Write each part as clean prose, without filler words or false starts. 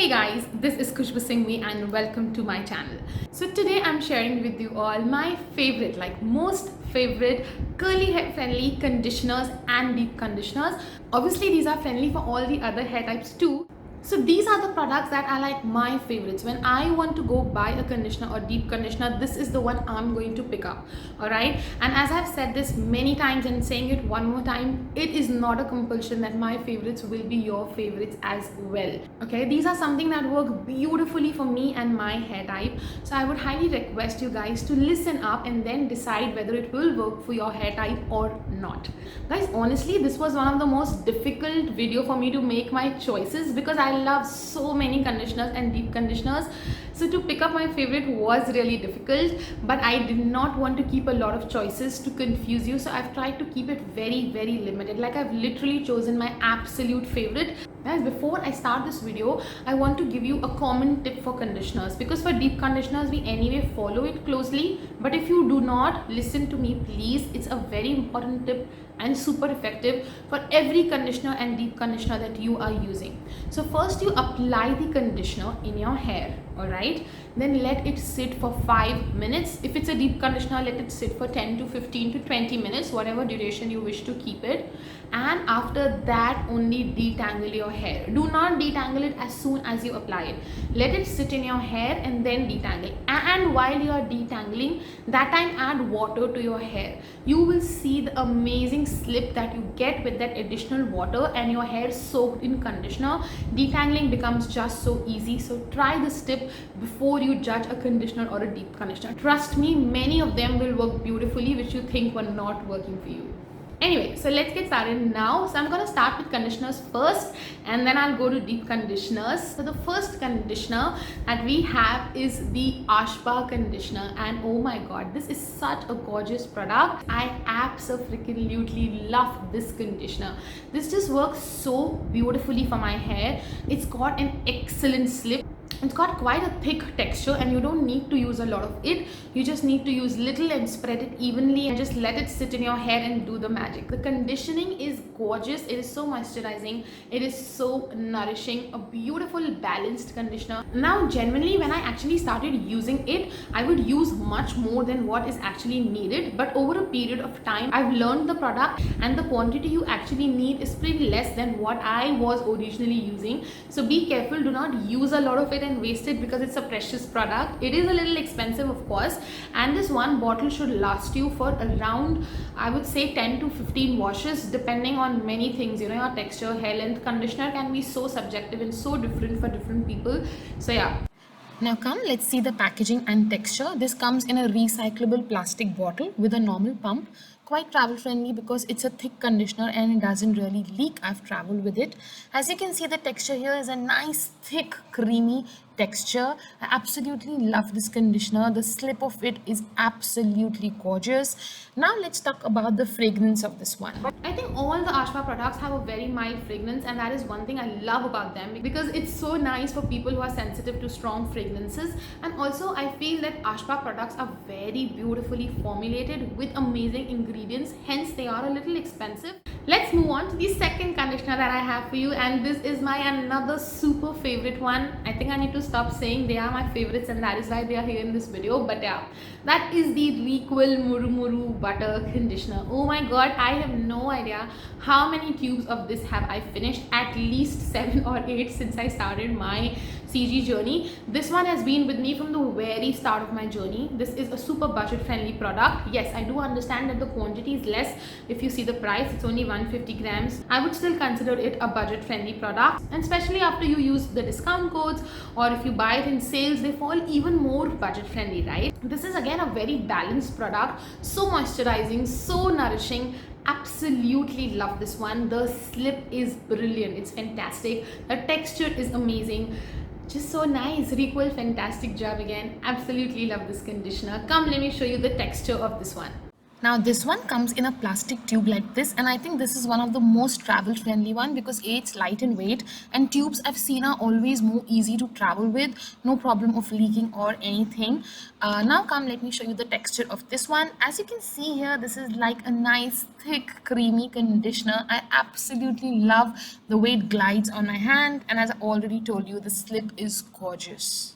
Hey guys, this is Khushboo and welcome to my channel. So today I'm sharing with you all my favorite, most favorite curly hair friendly conditioners and deep conditioners. Obviously these are friendly for all the other hair types too. So these are the products that are like my favorites. When I want to go buy a conditioner or deep conditioner, this is the one I'm going to pick up. Alright, and as I've said this many times and saying it one more time, it is not a compulsion that my favorites will be your favorites as well. Okay, these are something that work beautifully for me and my hair type. So I would highly request you guys to listen up and then decide whether it will work for your hair type or not. Guys, honestly this was one of the most difficult video for me to make my choices because I love so many conditioners and deep conditioners. So to pick up my favorite was really difficult, but I did not want to keep a lot of choices to confuse you. So I've tried to keep it very limited. Like I've literally chosen my absolute favorite. Guys, before I start this video, I want to give you a common tip for conditioners, because for deep conditioners we anyway follow it closely, but if you do not, listen to me please. It's a very important tip and super effective for every conditioner and deep conditioner that you are using. So first you apply the conditioner in your hair, alright, then let it sit for 5 minutes. If it's a deep conditioner, let it sit for 10 to 15 to 20 minutes, whatever duration you wish to keep it, and after that only detangle your hair. Do not detangle it as soon as you apply it. Let it sit in your hair and then detangle, and while you are detangling, that time add water to your hair. You will see the amazing slip that you get with that additional water and your hair soaked in conditioner. Detangling becomes just so easy. So try this tip before you judge a conditioner or a deep conditioner. Trust me, many of them will work beautifully which you think were not working for you. Anyway, so let's get started now. So I'm going to start with conditioners first and then I'll go to deep conditioners. So the first conditioner that we have is the Ashba conditioner, and oh my god, this is such a gorgeous product. I absolutely love this conditioner. This just works so beautifully for my hair. It's got an excellent slip. It's got quite a thick texture and you don't need to use a lot of it. You just need to use little and spread it evenly and just let it sit in your hair and do the magic. The conditioning is gorgeous. It is so moisturizing. It is so nourishing. A beautiful balanced conditioner. Now genuinely when I actually started using it, I would use much more than what is actually needed, but over a period of time I've learned the product and the quantity you actually need is pretty less than what I was originally using. So be careful, do not use a lot of it and waste it because it's a precious product. It is a little expensive of course, and this one bottle should last you for around, I would say, 10 to 15 washes depending on many things, you know, your texture, hair length. Conditioner can be so subjective and so different for different people. So yeah. Now come, let's see the packaging and texture. This comes in a recyclable plastic bottle with a normal pump. Quite travel friendly because it's a thick conditioner and it doesn't really leak. I've traveled with it. As you can see, the texture here is a nice thick creamy texture. I absolutely love this conditioner. The slip of it is absolutely gorgeous. Now let's talk about the fragrance of this one. I think all the Ashba products have a very mild fragrance, and that is one thing I love about them because it's so nice for people who are sensitive to strong fragrances. And also I feel that Ashba products are very beautifully formulated with amazing ingredients, hence they are a little expensive. Let's move on to the second conditioner that I have for you, and this is my another super favorite one. I think I need to stop saying they are my favorites and that is why they are here in this video, but yeah, that is the Requel Murumuru butter conditioner. Oh my god, I have no idea how many tubes of this have I finished. At least 7 or 8 since I started my CG journey. This one has been with me from the very start of my journey. This is a super budget friendly product. Yes, I do understand that the quantity is less. If you see the price, it's only 150 grams. I would still consider it a budget friendly product, and especially after you use the discount codes or if you buy it in sales, they fall even more budget friendly, right? This is again a very balanced product, so moisturizing, so nourishing. Absolutely love this one. The slip is brilliant. It's fantastic. The texture is amazing. Just so nice. Requel, fantastic job again. Absolutely love this conditioner. Come, let me show you the texture of this one. Now this one comes in a plastic tube like this, and I think this is one of the most travel friendly one because A, it's light in weight, and tubes I've seen are always more easy to travel with, no problem of leaking or anything. Now come, let me show you the texture of this one. As you can see here, this is like a nice thick creamy conditioner. I absolutely love the way it glides on my hand, and as I already told you, the slip is gorgeous.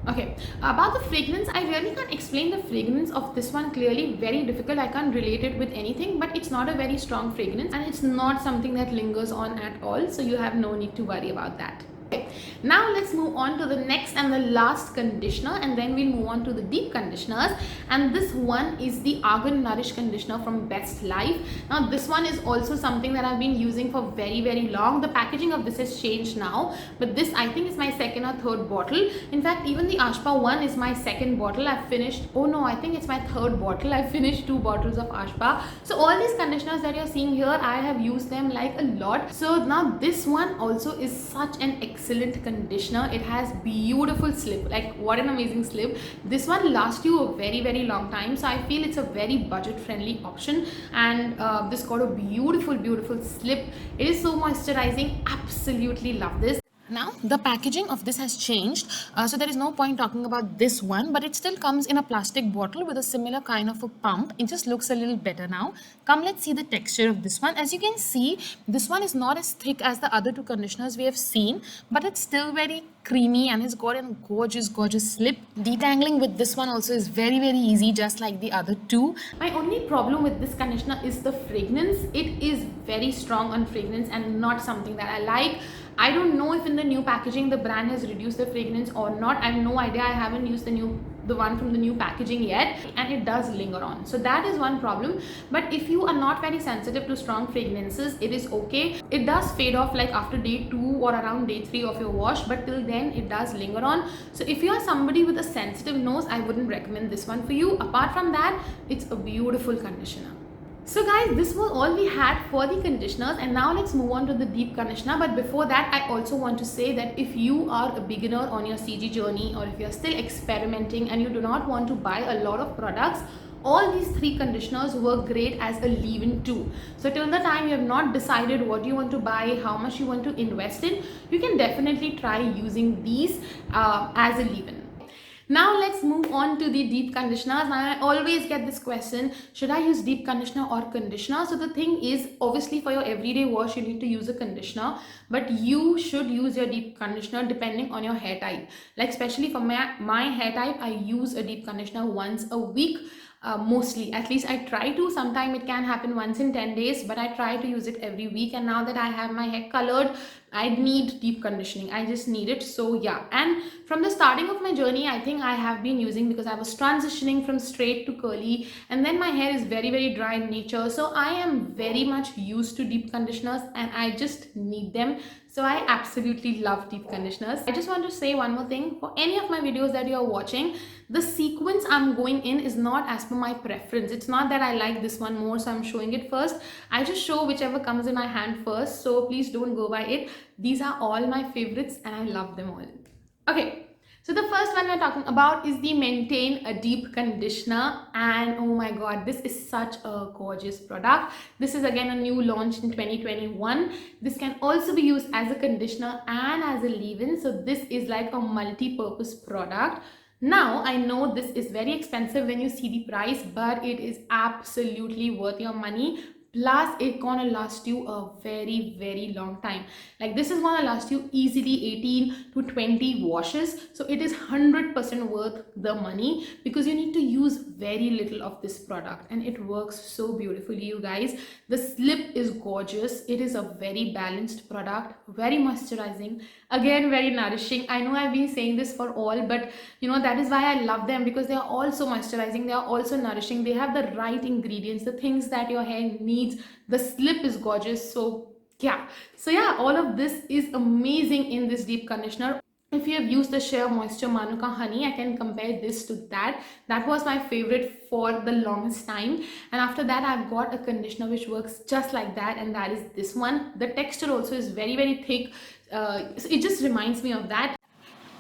Okay, about the fragrance, I really can't explain the fragrance of this one clearly, very difficult. I can't relate it with anything, but it's not a very strong fragrance and it's not something that lingers on at all, so you have no need to worry about that. Okay, now let's move on to the next and the last conditioner, and then we'll move on to the deep conditioners. And this one is the Argan Nourish conditioner from Best Life. Now this one is also something that I've been using for very long. The packaging of this has changed now, but this I think is my second or third bottle. In fact, even the Ashba one is my second bottle. I've finished, oh no, I think it's my third bottle. I've finished 2 bottles of Ashba. So all these conditioners that you're seeing here, I have used them like a lot. So now this one also is such an excellent conditioner. It has beautiful slip, like what an amazing slip. This one lasts you a very long time, so I feel it's a very budget friendly option. And this got a beautiful slip. It is so moisturizing. Absolutely love this. Now the packaging of this has changed, so there is no point talking about this one, but it still comes in a plastic bottle with a similar kind of a pump. It just looks a little better now. Come, let's see the texture of this one. As you can see, this one is not as thick as the other 2 conditioners we have seen, but it's still very creamy and it's got a gorgeous slip. Detangling with this one also is very easy, just like the other 2. My only problem with this conditioner is the fragrance. It is very strong on fragrance and not something that I like. I don't know if in the new packaging the brand has reduced the fragrance or not. I have no idea. I haven't used the one from the new packaging yet, and it does linger on. So that is one problem. But if you are not very sensitive to strong fragrances, it is okay. It does fade off like after day 2 or around day 3 of your wash, but till then it does linger on. So if you are somebody with a sensitive nose, I wouldn't recommend this one for you. Apart from that, it's a beautiful conditioner. So guys, this was all we had for the conditioners, and now let's move on to the deep conditioner. But before that, I also want to say that if you are a beginner on your CG journey, or if you're still experimenting and you do not want to buy a lot of products, all these 3 conditioners work great as a leave-in too. So till the time you have not decided what you want to buy, how much you want to invest in, you can definitely try using these as a leave-in. Now let's move on to the deep conditioners. Now I always get this question, should I use deep conditioner or conditioner? So the thing is, obviously for your everyday wash you need to use a conditioner, but you should use your deep conditioner depending on your hair type. Like especially for my hair type, I use a deep conditioner once a week. Mostly, at least I try to. Sometime it can happen once in 10 days, but I try to use it every week. And now that I have my hair colored, I need deep conditioning. I just need it. So yeah, and from the starting of my journey, I think I have been using, because I was transitioning from straight to curly, and then my hair is very dry in nature, so I am very much used to deep conditioners and I just need them. So I absolutely love deep conditioners. I just want to say one more thing. For any of my videos that you are watching, the sequence I'm going in is not as per my preference. It's not that I like this one more, so I'm showing it first. I just show whichever comes in my hand first, so please don't go by it. These are all my favorites and I love them all. Okay, so the first one we're talking about is the Manetain a Deep Conditioner, and oh my god, this is such a gorgeous product. This is again a new launch in 2021. This can also be used as a conditioner and as a leave-in, so this is like a multi-purpose product. Now I know this is very expensive when you see the price, but it is absolutely worth your money. Plus it gonna last you a very long time. Like this is gonna last you easily 18 to 20 washes, so it is 100% worth the money, because you need to use very little of this product and it works so beautifully, you guys. The slip is gorgeous. It is a very balanced product, very moisturizing, again very nourishing. I know I've been saying this for all, but you know, that is why I love them, because they are also moisturizing, they are also nourishing, they have the right ingredients, the things that your hair needs. The slip is gorgeous. So yeah, all of this is amazing in this deep conditioner. If you have used the Shea Moisture Manuka Honey, I can compare this to that. That was my favorite for the longest time, and after that I've got a conditioner which works just like that, and that is this one. The texture also is very thick, so it just reminds me of that.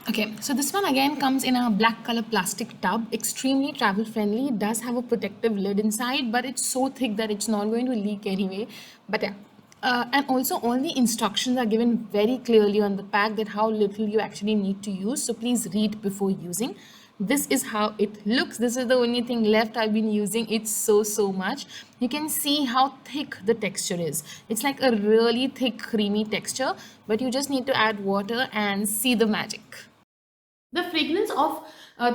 Okay, so this one again comes in a black color plastic tub, extremely travel friendly. It does have a protective lid inside, but it's so thick that it's not going to leak anyway. But yeah, and also all the instructions are given very clearly on the pack that how little you actually need to use. So please read before using. This is how it looks. This is the only thing left. I've been using it so much. You can see how thick the texture is. It's like a really thick creamy texture, but you just need to add water and see the magic. The fragrance of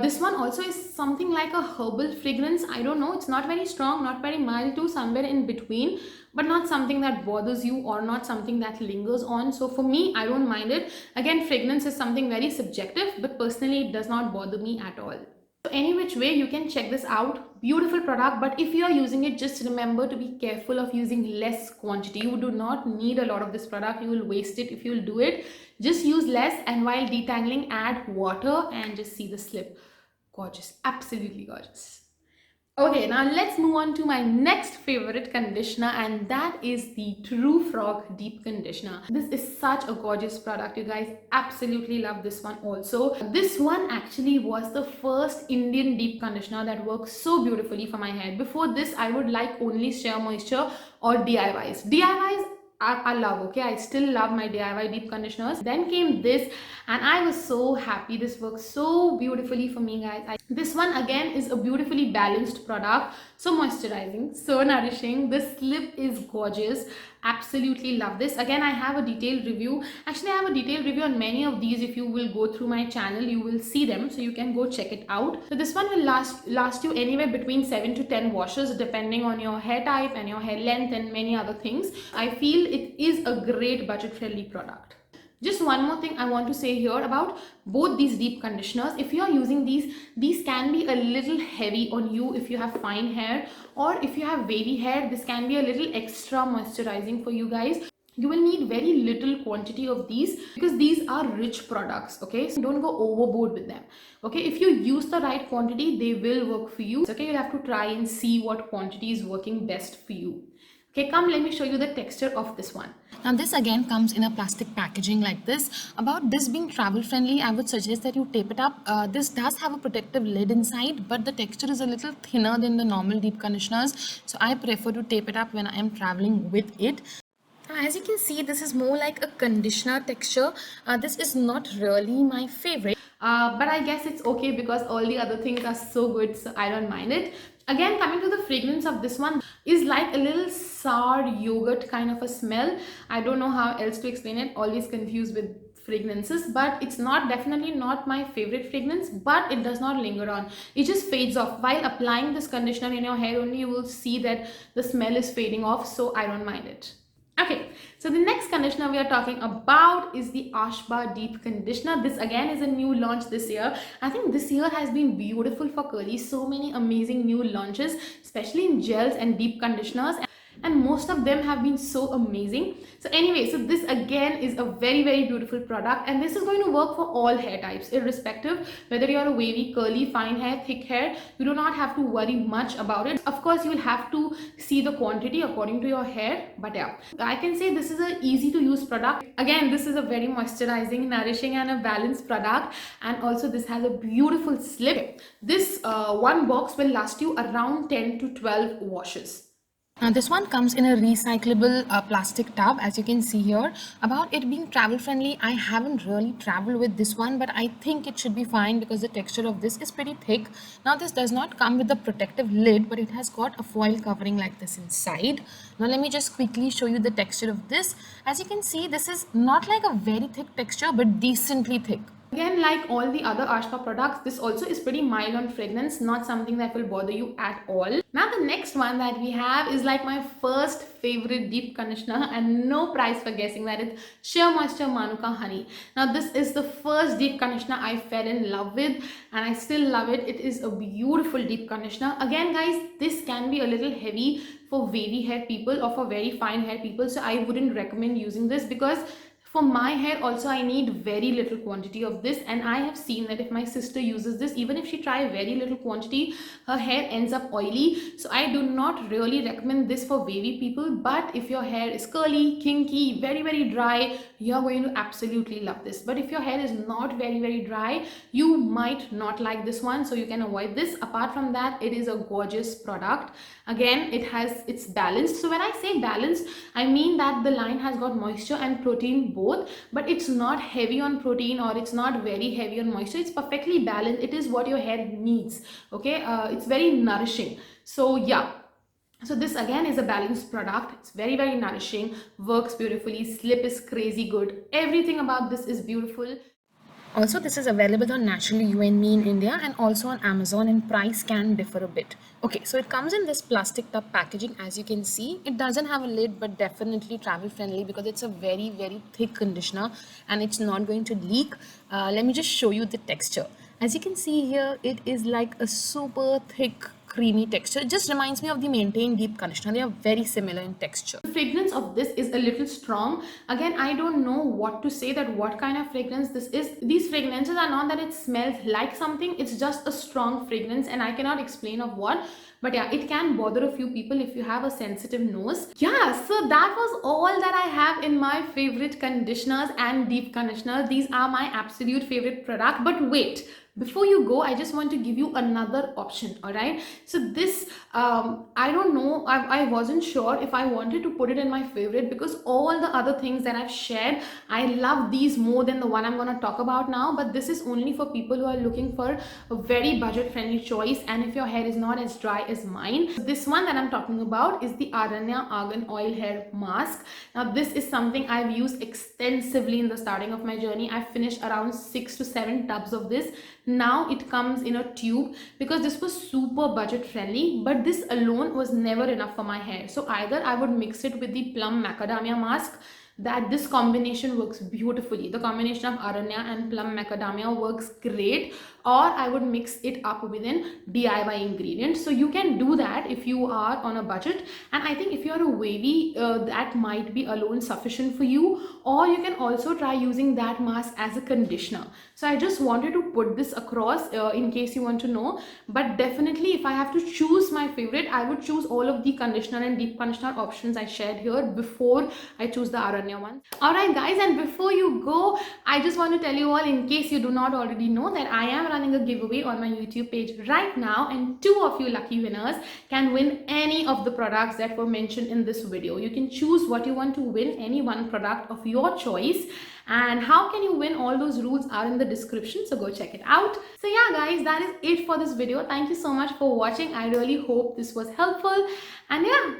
this one also is something like a herbal fragrance. I don't know, it's not very strong, not very mild too, somewhere in between, but not something that bothers you or not something that lingers on. So for me, I don't mind it. Again, fragrance is something very subjective, but personally it does not bother me at all. So any which way you can check this out. Beautiful product, but if you are using it, just remember to be careful of using less quantity. You do not need a lot of this product. You will waste it if you will do it. Just use less, and while detangling, add water and just see the slip. Gorgeous, absolutely gorgeous. Okay, now let's move on to my next favorite conditioner, and that is the True Frog Deep Conditioner. This is such a gorgeous product, you guys. Absolutely love this one also. This one actually was the first Indian deep conditioner that works so beautifully for my hair. Before this, I would like only Shea Moisture or DIYs. DIYs I love, okay, I still love my DIY deep conditioners. Then came this, and I was so happy. This works so beautifully for me, guys. This one again is a beautifully balanced product, so moisturizing, so nourishing. The slip is gorgeous. Absolutely love this. Again, I have a detailed review. Actually, I have a detailed review on many of these. If you will go through my channel, you will see them, so you can go check it out. So this one will last you anywhere between 7 to 10 washes, depending on your hair type and your hair length and many other things. I feel it is a great budget friendly product. Just one more thing I want to say here about both these deep conditioners. If you are using these can be a little heavy on you if you have fine hair, or if you have wavy hair, this can be a little extra moisturizing for you guys. You will need very little quantity of these because these are rich products, okay? So don't go overboard with them, okay? If you use the right quantity, they will work for you, okay? You'll have to try and see what quantity is working best for you. Okay, come let me show you the texture of this one. Now this again comes in a plastic packaging like this. About this being travel friendly, I would suggest that you tape it up. This does have a protective lid inside, but the texture is a little thinner than the normal deep conditioners. So I prefer to tape it up when I am traveling with it. As you can see, this is more like a conditioner texture. This is not really my favorite, but I guess it's okay because all the other things are so good, so I don't mind it. Again, coming to the fragrance of this one is like a little sour yogurt kind of a smell. I don't know how else to explain it. Always confused with fragrances, but it's not, definitely not my favorite fragrance, but it does not linger on. It just fades off. While applying this conditioner in your hair only, you will see that the smell is fading off, so I don't mind it. Okay, so the next conditioner we are talking about is the Ashba Deep Conditioner. This again is a new launch this year. I think this year has been beautiful for curly. So many amazing new launches, especially in gels and deep conditioners, and most of them have been so amazing. So anyway, so this again is a very beautiful product, and this is going to work for all hair types, irrespective whether you are a wavy, curly, fine hair, thick hair. You do not have to worry much about it. Of course, you will have to see the quantity according to your hair, but yeah, I can say this is an easy to use product. Again, this is a very moisturizing, nourishing and a balanced product, and also this has a beautiful slip. This one box will last you around 10 to 12 washes. Now this one comes in a recyclable plastic tub, as you can see here. About it being travel friendly, I haven't really traveled with this one, but I think it should be fine because the texture of this is pretty thick. Now this does not come with a protective lid, but it has got a foil covering like this inside. Now let me just quickly show you the texture of this. As you can see, this is not like a very thick texture, but decently thick. Again, like all the other Ashba products, this also is pretty mild on fragrance, not something that will bother you at all. Now the next one that we have is like my first favorite deep conditioner, and no price for guessing that. It's Shea Moisture Manuka Honey. Now this is the first deep conditioner I fell in love with, and I still love it. It is a beautiful deep conditioner. Again guys, this can be a little heavy for wavy hair people or for very fine hair people, so I wouldn't recommend using this because For my hair also, I need very little quantity of this, and I have seen that if my sister uses this, even if she try very little quantity, her hair ends up oily. So I do not really recommend this for wavy people. But if your hair is curly, kinky, very dry, you're going to absolutely love this. But if your hair is not very dry, you might not like this one, so you can avoid this. Apart from that, it is a gorgeous product. Again, it's balanced. So when I say balanced, I mean that the line has got moisture and protein both, but it's not heavy on protein or it's not very heavy on moisture. It's perfectly balanced. It is what your hair needs. Okay, it's very nourishing. So yeah, so this again is a balanced product. It's very nourishing, works beautifully, slip is crazy good, everything about this is beautiful. Also, this is available on Naturally You and Me in India and also on Amazon, and price can differ a bit. Okay, so it comes in this plastic tub packaging. As you can see, it doesn't have a lid, but definitely travel friendly because it's a very thick conditioner and it's not going to leak. Let me just show you the texture. As you can see here, it is like a super thick creamy texture. It just reminds me of the Manetain deep conditioner. They are very similar in texture. The fragrance of this is a little strong. Again, I don't know what to say, that what kind of fragrance this is. These fragrances are not that it smells like something, it's just a strong fragrance, and I cannot explain of what. But yeah, it can bother a few people if you have a sensitive nose. Yeah, so that was all that I have in my favorite conditioners and deep conditioners. These are my absolute favorite product. But wait, before you go, I just want to give you another option. All right, so this I don't know, I wasn't sure if I wanted to put it in my favorite, because all the other things that I've shared, I love these more than the one I'm going to talk about now. But this is only for people who are looking for a very budget friendly choice, and if your hair is not as dry as mine. So this one that I'm talking about is the Aaranya Argan oil hair mask. Now this is something I've used extensively in the starting of my journey. I finished around 6 to 7 tubs of this. Now it comes in a tube because this was super budget friendly, but this alone was never enough for my hair. So either I would mix it with the plum macadamia mask, that this combination works beautifully. The combination of Aaranya and plum macadamia works great, or I would mix it up with an DIY ingredient. So you can do that if you are on a budget, and I think if you are a wavy, that might be alone sufficient for you, or you can also try using that mask as a conditioner. So I just wanted to put this across in case you want to know. But definitely, if I have to choose my favorite, I would choose all of the conditioner and deep conditioner options I shared here before I choose the Aaranya one. Alright guys, and before you go, I just want to tell you all, in case you do not already know, that I am running a giveaway on my YouTube page right now, and 2 of you lucky winners can win any of the products that were mentioned in this video. You can choose what you want to win, any one product of your choice. And how can you win? All those rules are in the description, so go check it out. So yeah guys, that is it for this video. Thank you so much for watching. I really hope this was helpful, and yeah,